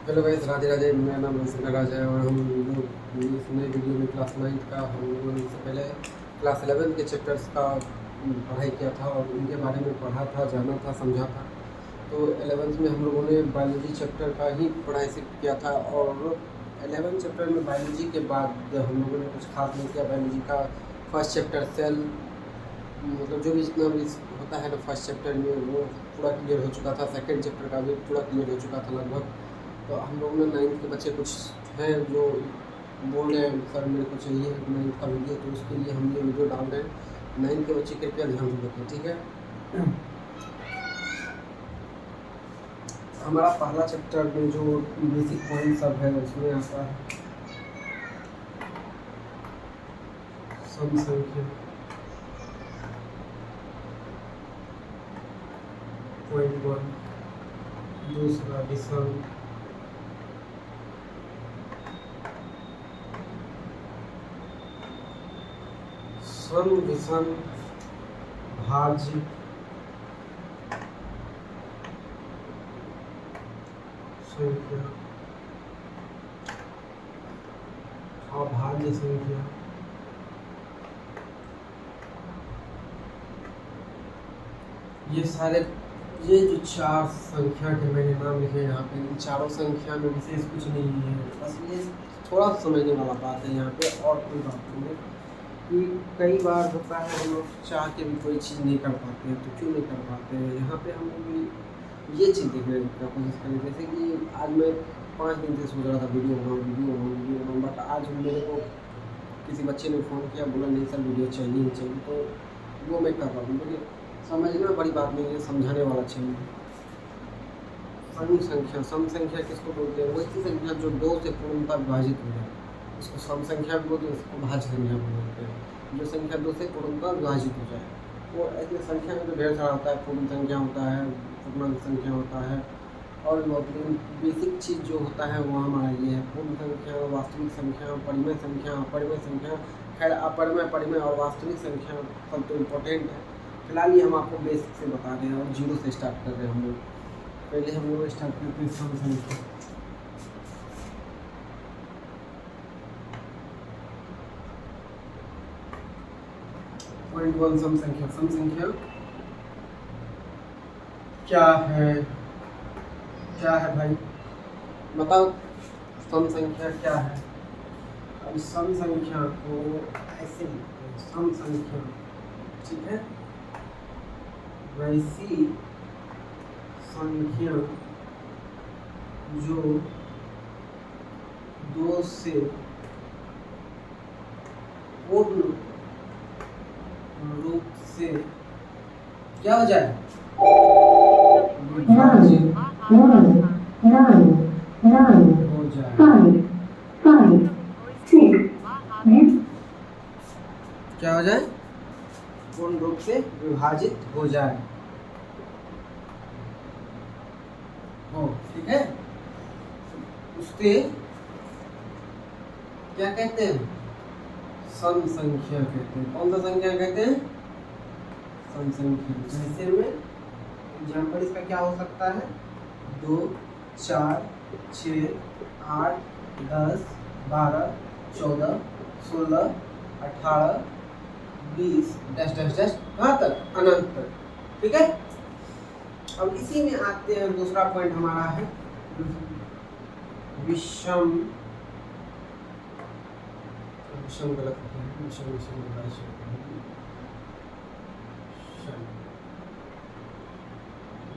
Hello guys, Radhe Radhe. मेरा नाम रविशंकर राज है और हम लोग इस नए वीडियो में क्लास 9 का हम लोगों ने इससे पहले क्लास 11 के चैप्टर्स का पढ़ाई किया था और उनके बारे में पढ़ा था, जाना था, समझा था। तो 11th में हम लोगों ने बायोलॉजी चैप्टर का ही पढ़ाई से किया था और 11 चैप्टर में बायोलॉजी के बाद हम लोगों ने कुछ खास नहीं किया। बायोलॉजी का फर्स्ट चैप्टर सेल, मतलब जो भी जितना भी होता है ना फर्स्ट चैप्टर में, वो पूरा क्लियर हो चुका था। सेकेंड चैप्टर का भी पूरा क्लियर हो चुका था लगभग। तो हम लोग ने 9th के बच्चे कुछ हैं जो बोल रहे हैं सर मेरे को चाहिए 9th का वीडियो, तो उसके लिए हम ये वीडियो डाल रहे हैं। 9th के बच्चे कृपया ध्यान रखें, ठीक है। हमारा पहला चैप्टर में जो बेसिक पॉइंट सब है उसमें आता है सम संख्या, पॉइंट 1। दूसरा विषम, सम विषम भाज्य संख्या, अभाज्य संख्या, ये सारे, ये जो चार संख्या के मैंने नाम लिखे यहाँ पे, इन चारों संख्या में विशेष कुछ नहीं है, बस ये थोड़ा समझने वाला बात है यहाँ पे और कोई बात नहीं है। कि कई बार होता है हम लोग चाह के भी कोई चीज़ नहीं कर पाते हैं, तो क्यों नहीं कर पाते हैं। यहाँ पे हम लोग भी ये चीज़ देखने का कोशिश करें। जैसे कि आज मैं 5 दिन से सोच रहा था वीडियो बनाऊँ, बट आज मेरे को किसी बच्चे ने फ़ोन किया, बोला नहीं सर वीडियो चाहिए ही चाहिए, तो वो मैं कर रहा हूँ। मुझे समझना बड़ी बात नहीं है, समझाने वाला चाहिए। सम संख्या, सम संख्या किसको बोलते हैं? वही संख्या जो 2 से पूर्णतः विभाजित हो जाए, इसको सम संख्या भी बोलते हैं, इसको भाज्य संख्या भी बोलते हैं। जो संख्या 2 से पूर्णतः विभाजित हो जाए, वो ऐसी संख्या में तो ढेर सारा होता है। पूर्ण संख्या होता है, पूर्णांक संख्या होता है, और लेकिन बेसिक चीज़ जो होता है वो हमारा ये है। पूर्ण संख्या, वास्तविक संख्या, परिमेय संख्या, अपरिमेय संख्या, खैर अपरिमेय, परिमेय और वास्तविक संख्या सब तो इम्पोर्टेंट है। फिलहाल ये हम आपको बेसिक से बता रहे हैं और जीरो से स्टार्ट कर रहे हैं हम लोग। पहले हम लोग स्टार्ट करते हैं सम संख्या। पॉइंट 1 सम संख्या। सम संख्या क्या है? क्या है भाई बताओ, सम संख्या क्या है? अब सम संख्या को ऐसे लिखते हैं, सम संख्या, ठीक है। वैसी संख्या जो 2 से पूर्ण रूप से क्या हो जाए? विभाजित हो जाए। क्या हो जाए? पूर्ण रूप से विभाजित हो जाए, हो, ठीक है। उससे क्या कहते हैं? सम संख्या कहते हैं। कौन सा संख्या कहते हैं? सम संख्या। जैसे में एग्जाम्पल इसका क्या हो सकता है? 2, 4, 6, 8, 10, 12, 14, 16, 18, 20 डैश डैश डैश, कहाँ तक? अनंत तक, ठीक है। अब इसी में आते हैं, दूसरा पॉइंट हमारा है विषम। विषम गलत है, विषम विषम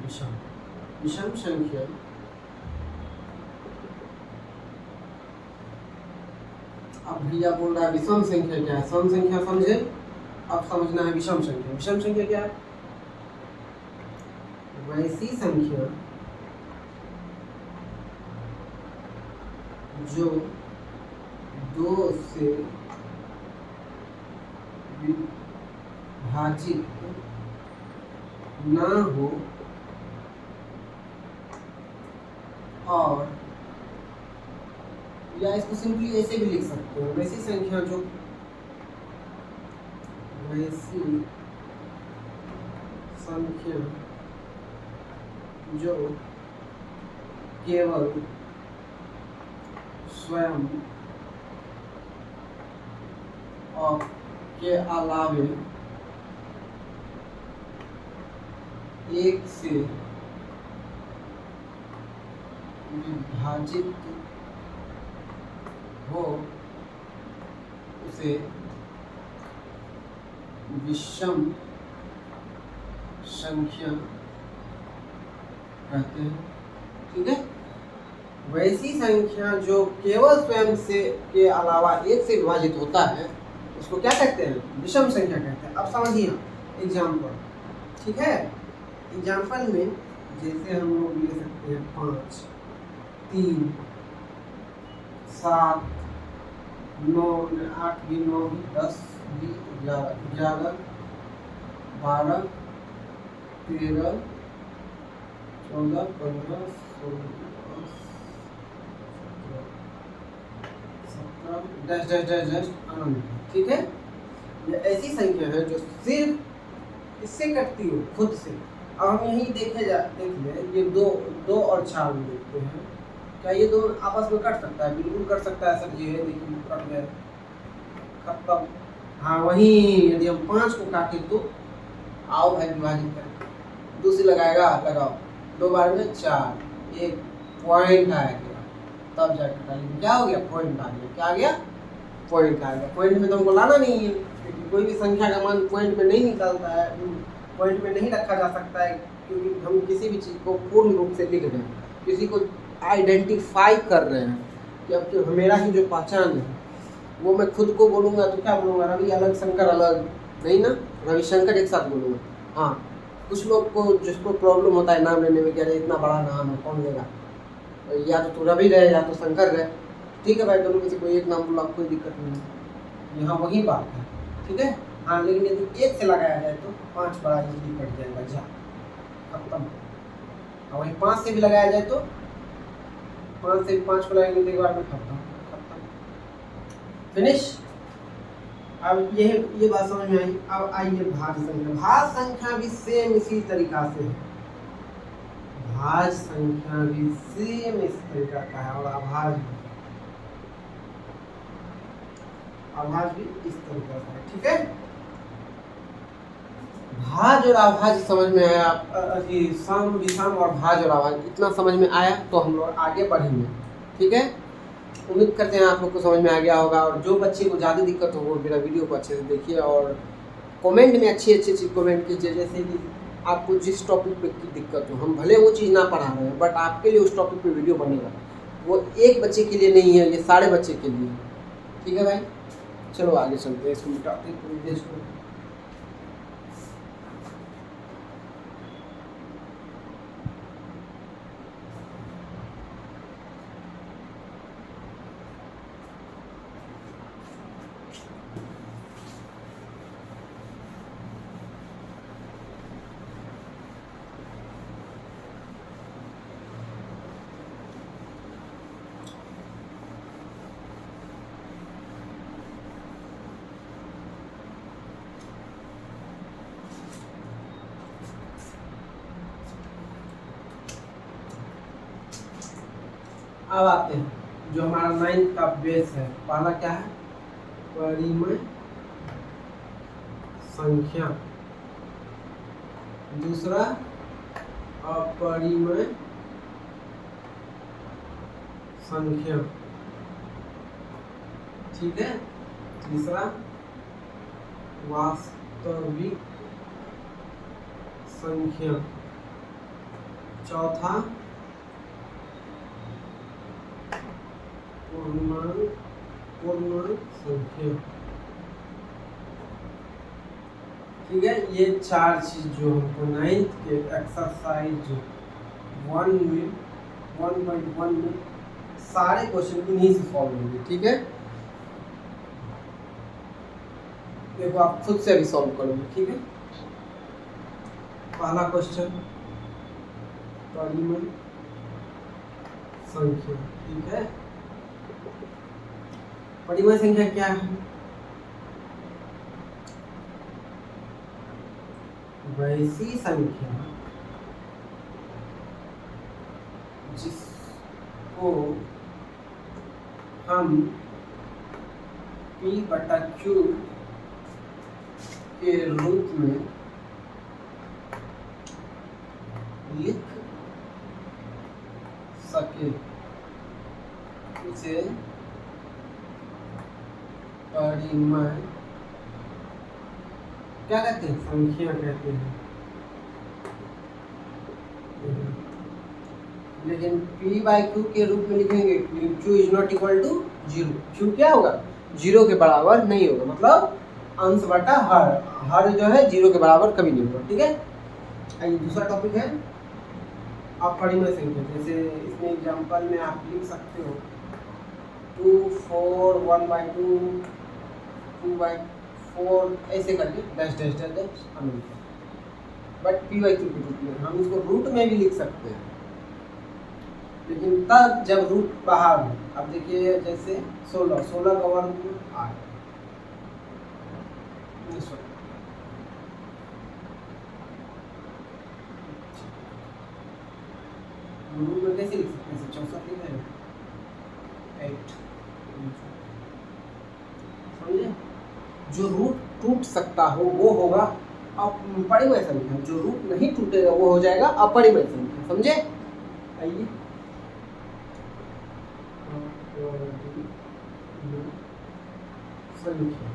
विषम विषम संख्या अब भैया बोल रहा है विषम संख्या क्या है? सम संख्या समझे, अब समझना है विषम संख्या। विषम संख्या क्या है? वैसी संख्या जो 2 से विभाजित ना हो और, या इसको सिंपली ऐसे भी लिख सकते हो, वैसी संख्या जो, वैसी संख्या जो केवल स्वयं और के अलावे एक से विभाजित हो उसे विषम संख्या कहते हैं। ठीक है, वैसी संख्या जो केवल स्वयं से के अलावा एक से विभाजित होता है उसको क्या कहते हैं? विषम संख्या कहते हैं। अब समझिए एग्जाम्पल। ठीक है, एग्जाम्पल में जैसे हम लोग ले सकते हैं 5, 3, 7, 9, 8 भी 9 भी 10 भी 11, 11, 12, 13, 14, 15, 16, 17, डैश डैश डैश डैश अनंत। ठीक है, ये ऐसी संख्या है जो सिर्फ इससे कटती हो खुद से। अब हम यही देख ले, ये 2 और 4 में देखते हैं, क्या ये दो आपस में कट सकता है? बिल्कुल कट सकता है सर जी। है देखिए कट गए, खत्म। हाँ, वहीं यदि हम 5 को काटे तो आओ भाई विभाजित करें, दूसरी लगाएगा, लगाओ, 2 बार में 4, एक पॉइंट आ गया, तब जाकर कटा। लेकिन क्या हो गया? पॉइंट आ गया। क्या आ गया? पॉइंट आ गया। पॉइंट में तो हमको लाना नहीं है, क्योंकि कोई भी संख्या का मान पॉइंट में नहीं निकलता है, पॉइंट में नहीं रखा जा सकता है, क्योंकि हम किसी भी चीज़ को पूर्ण रूप से लिख रहे हैं, किसी को आइडेंटिफाई कर रहे हैं कि अब मेरा ही जो पहचान है वो मैं खुद को बोलूँगा तो क्या बोलूँगा? रवि अलग, शंकर अलग, नहीं ना, रविशंकर एक साथ बोलूँगा। हाँ, कुछ लोग को जिसको प्रॉब्लम होता है नाम लेने में, क्या इतना बड़ा नाम है कौन लेगा, या तो तू रवि रहे या तो शंकर रहे। ठीक है भाई, दोनों में से कोई एक नाम बोलो, कोई दिक्कत नहीं है, यहाँ वही बात है। ठीक है, हाँ, लेकिन यदि एक से लगाया जाए तो 5 बड़ा इजीली कट जाएगा, जा खत्म। और वही 5 से भी लगाया जाए तो 5 से 5 को लगाएंगे तो एक बार में खत्म, फिनिश। अब ये बात समझ में आई। अब आइए भाज्य संख्या। भाज्य संख्या भी सेम इसी तरीका से है, भाज्य संख्या भी सेम इस तरीका का है, और अभाज्य भी इस तरीका का है। ठीक है, भाज्य और अभाज्य समझ में आया? सम, विषम और भाज्य और अभाज्य इतना समझ में आया तो हम लोग आगे बढ़ेंगे। ठीक है, उम्मीद करते हैं आप लोग को समझ में आ गया होगा। और जो बच्चे को ज़्यादा दिक्कत हो वो मेरा वीडियो को अच्छे से देखिए और कमेंट में अच्छी चीज़ कमेंट कीजिए। जैसे कि आपको जिस टॉपिक पे की दिक्कत हो, हम भले वो चीज़ ना पढ़ा रहे हैं, बट आपके लिए उस टॉपिक पे वीडियो बनेगा। वो एक बच्चे के लिए नहीं है, ये सारे बच्चे के लिए। ठीक है भाई, चलो आगे चलते हैं इसको टॉपिक को। अब आते हैं जो हमारा 9th का बेस है। पहला क्या है? परिमेय संख्या, दूसरा अपरिमेय संख्या, ठीक है, तीसरा वास्तविक संख्या, चौथा पूर्ण संख्या। ठीक है, ये 4 चीज जो हमको 9th के एक्सरसाइज 1.1 में सारे क्वेश्चन इन्हीं से सॉल्व होंगे। ठीक है, देखो आप खुद से भी सॉल्व करोगे। ठीक है, पहला क्वेश्चन परिमेय संख्या। ठीक है, परिमेय संख्या क्या है? वैसी संख्या जिसको हम P/Q के रूप में लिख सके उसे परिमेय क्या कहते हैं? संख्या कहते हैं। लेकिन P/Q के रूप में लिखेंगे Q is not equal to 0। Q क्या होगा? 0 के बराबर नहीं होगा, मतलब अंश बटा हर जो है 0 के बराबर कभी नहीं होगा। ठीक है, आइए दूसरा टॉपिक है अपरिमेय संख्या। जैसे इसमें एग्जांपल में आप लिख सकते हो 2, 4, 1/2, 2/4 ऐसे करके dash dash dash dash Anant. But P/Q के रूप में हम इसको रूट में भी लिख सकते हैं, लेकिन तब जब रूट बाहर हो। अब देखिए जैसे 16 का वर्ग 8, रूट में कैसे लिख सकते हैं? 64 लिख रहे हैं 8, समझे? जो रूट टूट सकता हो वो होगा अपरिमेय संख्या, जो रूट नहीं टूटेगा वो हो जाएगा अपरिमेय संख्या। समझे? आइए संख्या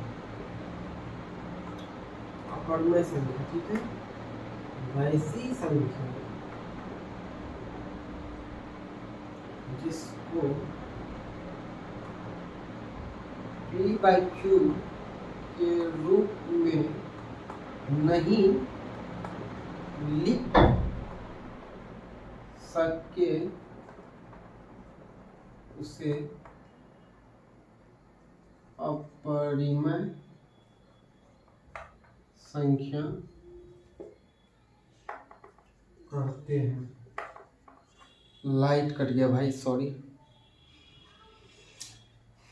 अपरिमेय संख्या, ठीक है, वैसी संख्या जिसको P/Q के रूप में नहीं लिख सके उसे अपरिमेय संख्या कहते हैं। लाइट कट गया भाई, सॉरी।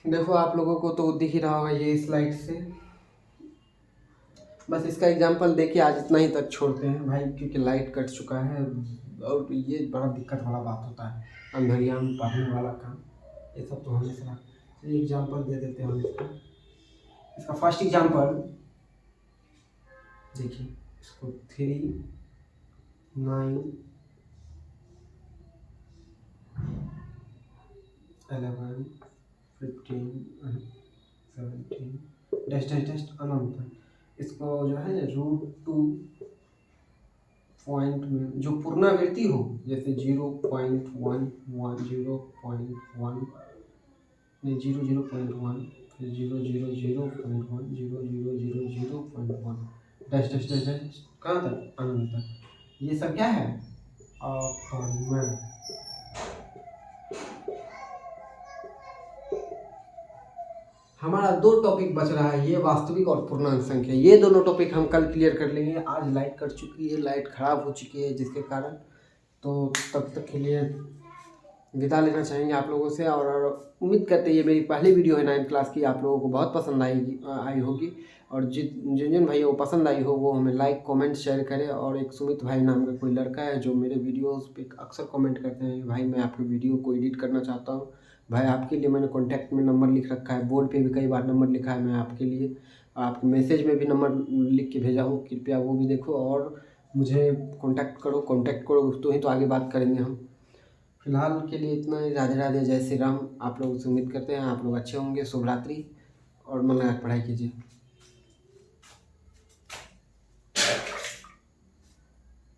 देखो आप लोगों को तो दिख ही रहा होगा ये इस लाइट से। बस इसका एग्जांपल देखिए, आज इतना ही तक छोड़ते हैं भाई, क्योंकि लाइट कट चुका है और ये बड़ा दिक्कत वाला बात होता है अंधेरिया में पढ़ने वाला काम। ये सब तो हमेशा एग्जांपल दे देते हैं हम इसका फर्स्ट एग्जांपल देखिए, इसको 3, 9, 11, 15, 17 डैश डैश डैश अनंत। इसको जो है √2 पॉइंट में जो पुनरावृत्ति हो, जैसे 0.1, 1, 0.1, 0.1, फिर 0.0.1, 0.0.1 डैश डैश डैश डैश कहाँ तक? अनंत तक। ये सब क्या है? अपरिमेय। हमारा 2 टॉपिक बच रहा है, ये वास्तविक और पूर्णांक संख्या। ये दोनों टॉपिक हम कल क्लियर कर लेंगे। आज लाइट कट चुकी है, लाइट ख़राब हो चुकी है, जिसके कारण तो तब तक के लिए विदा लेना चाहेंगे आप लोगों से। और उम्मीद करते हैं ये मेरी पहली वीडियो है 9th क्लास की, आप लोगों को बहुत पसंद आई होगी। और जिन भाई को पसंद आई हो वो हमें लाइक, कमेंट, शेयर करें। और एक सुमित भाई नाम का कोई लड़का है जो मेरे वीडियोस पे अक्सर कमेंट करते हैं, भाई मैं आपकी वीडियो को एडिट करना चाहता हूँ। भाई आपके लिए मैंने कॉन्टैक्ट में नंबर लिख रखा है, बोर्ड पे भी कई बार नंबर लिखा है मैं आपके लिए, आपके मैसेज में भी नंबर लिख के भेजा हूँ, कृपया वो भी देखो और मुझे कॉन्टैक्ट करो तो ही तो आगे बात करेंगे हम। फिलहाल के लिए इतना ही। राधे राधे, जय श्री राम। आप लोग से उम्मीद करते हैं आप लोग अच्छे होंगे। शुभ रात्रि और मन लगा पढ़ाई कीजिए।